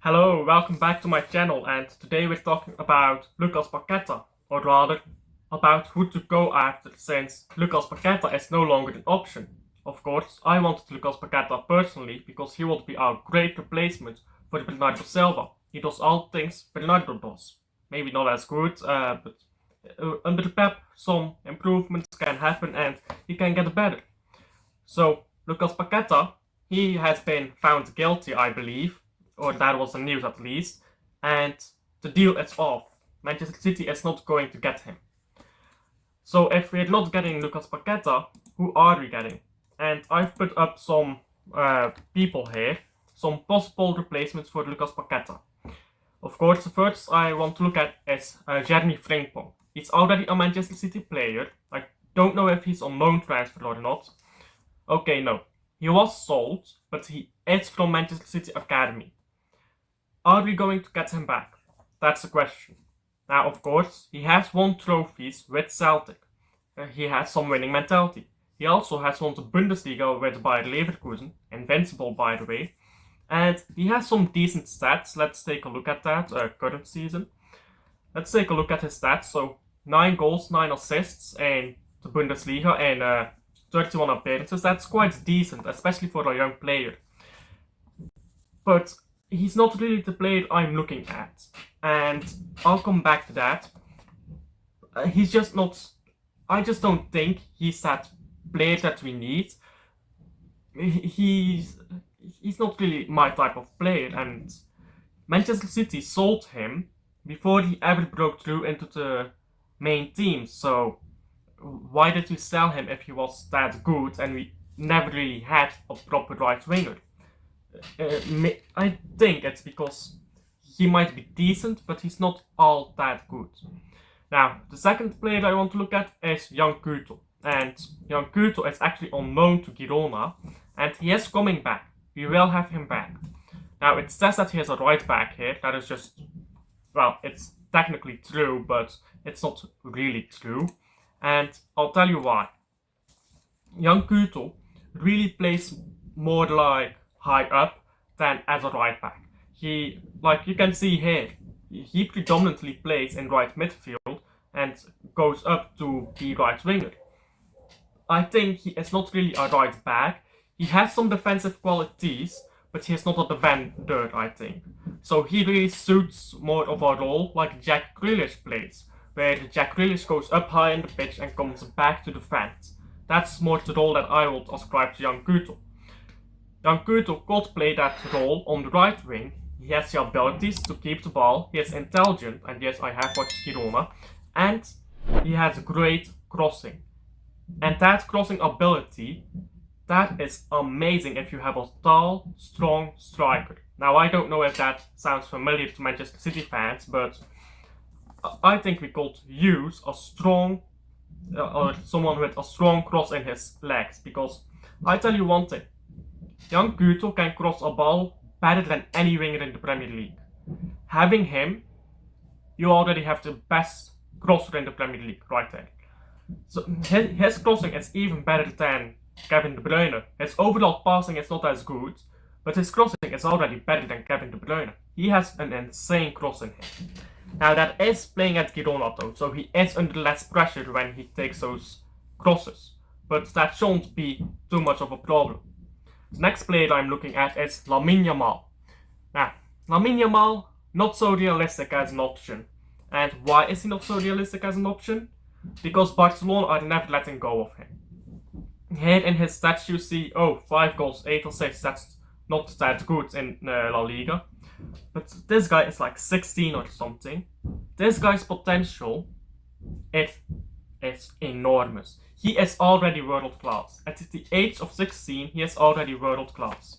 Hello, welcome back to my channel, and today we're talking about Lucas Paqueta, or rather, about who to go after since Lucas Paqueta is no longer an option. Of course, I wanted Lucas Paqueta personally because he would be our great replacement for Bernardo Silva. He does all things Bernardo does. Maybe not as good, but under Pep some improvements can happen and he can get better. So, Lucas Paqueta, he has been found guilty, I believe, or that was the news at least, and the deal is off. Manchester City is not going to get him. So if we're not getting Lucas Paqueta, who are we getting? And I've put up some people here, some possible replacements for Lucas Paqueta. Of course, the first I want to look at is Jeremy Frimpong. He's already a Manchester City player. I don't know if he's on loan transfer or not. Okay, no. He was sold, but he is from Manchester City Academy. Are we going to get him back? That's the question. Now, of course, he has won trophies with Celtic. He has some winning mentality. He also has won the Bundesliga with Bayer Leverkusen, invincible by the way. And he has some decent stats. Let's take a look at that current season. Let's take a look at his stats. So, 9 goals, 9 assists in the Bundesliga and 31 appearances. That's quite decent, especially for a young player. But he's not really the player I'm looking at. And I'll come back to that. He's just not... I just don't think he's that player that we need. He's not really my type of player, and Manchester City sold him before he ever broke through into the main team. So why did we sell him if he was that good and we never really had a proper right winger? I think it's because he might be decent, but he's not all that good. Now, the second player I want to look at is Jan Kuto. And Jan Kuto is actually on loan to Girona, and he is coming back. We will have him back. Now, it says that he has a right back here. That is just, well, it's technically true, but it's not really true. And I'll tell you why. Jan Kuto really plays more like high up than as a right back. He, like you can see here, he predominantly plays in right midfield and goes up to the right winger. I think he is not really a right back. He has some defensive qualities, but he is not a defender, I think. So he really suits more of a role like Jack Grealish plays, where Jack Grealish goes up high in the pitch and comes back to defend. That's more the role that I would ascribe to Jan Kuto. Jan Kuto could play that role on the right wing. He has the abilities to keep the ball, he is intelligent, and yes, I have watched Girona, and he has great crossing. And that crossing ability, that is amazing if you have a tall, strong striker. Now, I don't know if that sounds familiar to Manchester City fans, but I think we could use a strong, or someone with a strong cross in his legs, because I tell you one thing, Jan Kuto can cross a ball better than any winger in the Premier League. Having him, you already have the best crosser in the Premier League right there. So his crossing is even better than Kevin De Bruyne. His overall passing is not as good, but his crossing is already better than Kevin De Bruyne. He has an insane cross in him. Now that is playing at Girona though, so he is under less pressure when he takes those crosses. But that shouldn't be too much of a problem. The next player I'm looking at is Lamine Yamal. Now, Lamine Yamal, not so realistic as an option. And why is he not so realistic as an option? Because Barcelona are never letting go of him. Here in his stats you see, 5 goals, 8 assists, that's not that good in La Liga. But this guy is like 16 or something. This guy's potential, it is enormous. He is already world class. At the age of 16, he is already world class.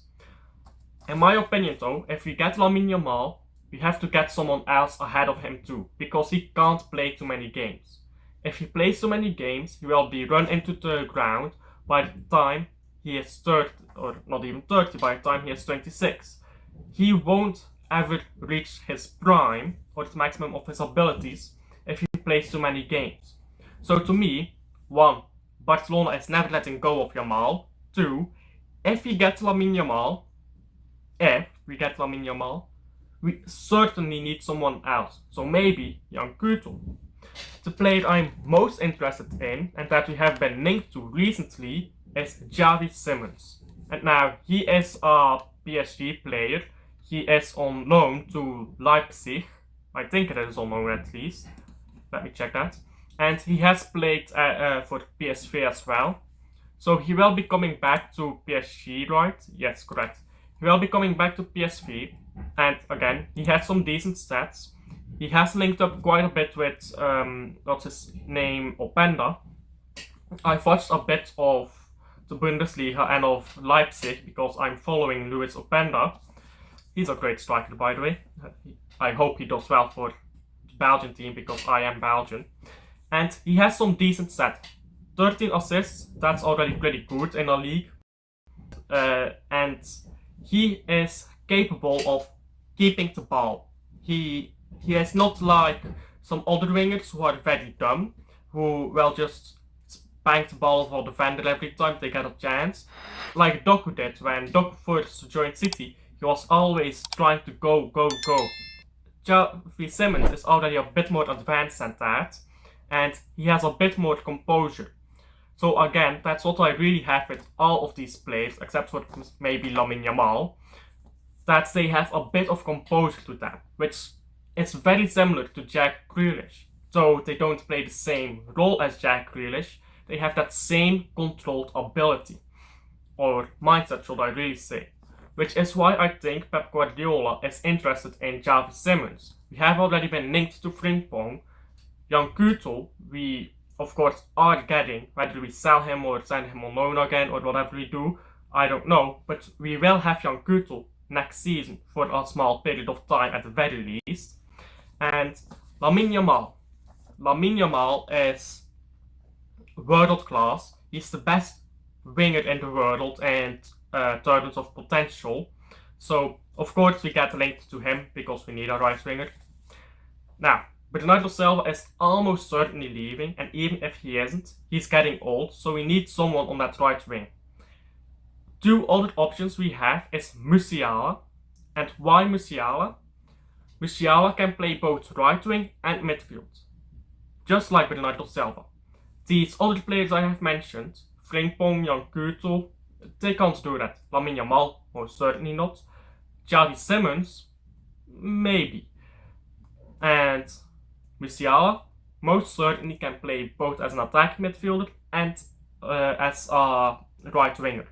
In my opinion though, if we get Lamine Yamal, we have to get someone else ahead of him too, because he can't play too many games. If he plays too many games, he will be run into the ground by the time he is 30, or not even 30, by the time he is 26. He won't ever reach his prime, or the maximum of his abilities, if he plays too many games. So to me, 1. Barcelona is never letting go of Yamal. 2. If we get Lamine Yamal, we certainly need someone else. So maybe Jan Kutel. The player I'm most interested in and that we have been linked to recently is Xavi Simons. And now he is a PSG player. He is on loan to Leipzig. I think it is on loan at least. Let me check that. And he has played for PSV as well. So he will be coming back to PSG, right? Yes, correct. He will be coming back to PSV. And again, he has some decent stats. He has linked up quite a bit with, what's his name, Openda. I've watched a bit of the Bundesliga and of Leipzig because I'm following Luis Openda. He's a great striker, by the way. I hope he does well for the Belgian team because I am Belgian. And he has some decent stats. 13 assists, that's already pretty good in a league. And he is capable of keeping the ball. He is not like some other wingers who are very dumb, who will just bang the ball for the defender every time they get a chance. Like Doku did when Doku first joined City. He was always trying to go. Xavi Simons is already a bit more advanced than that, and he has a bit more composure. So again, that's what I really have with all of these players, except for maybe Lamine Yamal, that they have a bit of composure to them, which is very similar to Jack Grealish. Though they don't play the same role as Jack Grealish, they have that same controlled ability, or mindset should I really say. Which is why I think Pep Guardiola is interested in Xavi Simons. We have already been linked to Frimpong. Jan Kutel, we of course are getting, whether we sell him or send him on loan again or whatever we do, I don't know. But we will have Jan Kutel next season for a small period of time at the very least. And Lamine Yamal. Lamine Yamal is world class. He's the best winger in the world and terms of potential. So, of course, we get linked to him because we need a right winger. Now, Bernardo Silva is almost certainly leaving, and even if he isn't, he's getting old, so we need someone on that right wing. Two other options we have is Musiala. And why Musiala? Musiala can play both right wing and midfield, just like Bernardo Silva. These other players I have mentioned, Frimpong, Jan Kutel, they can't do that. Lamine Yamal, most certainly not. Xavi Simons, maybe. And Musiala most certainly can play both as an attacking midfielder and as a right winger.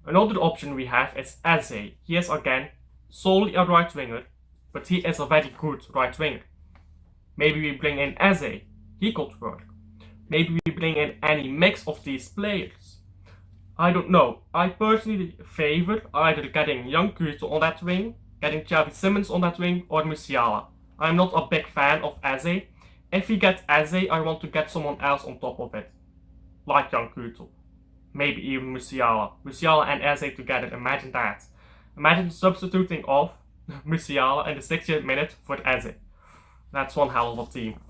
Another option we have is Eze. He is again solely a right winger, but he is a very good right winger. Maybe we bring in Eze, he could work. Maybe we bring in any mix of these players. I don't know. I personally favor either getting Jan Kutel on that wing, getting Xavi Simons on that wing, or Musiala. I'm not a big fan of Eze. If we get Eze, I want to get someone else on top of it, like Jan Kutel. Maybe even Musiala. Musiala and Eze together, imagine that. Imagine substituting off Musiala in the 60th minute for Eze. That's one hell of a team.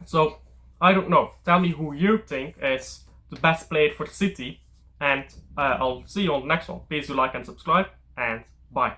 So, I don't know. Tell me who you think is the best player for City. And I'll see you on the next one. Please do like and subscribe. And bye.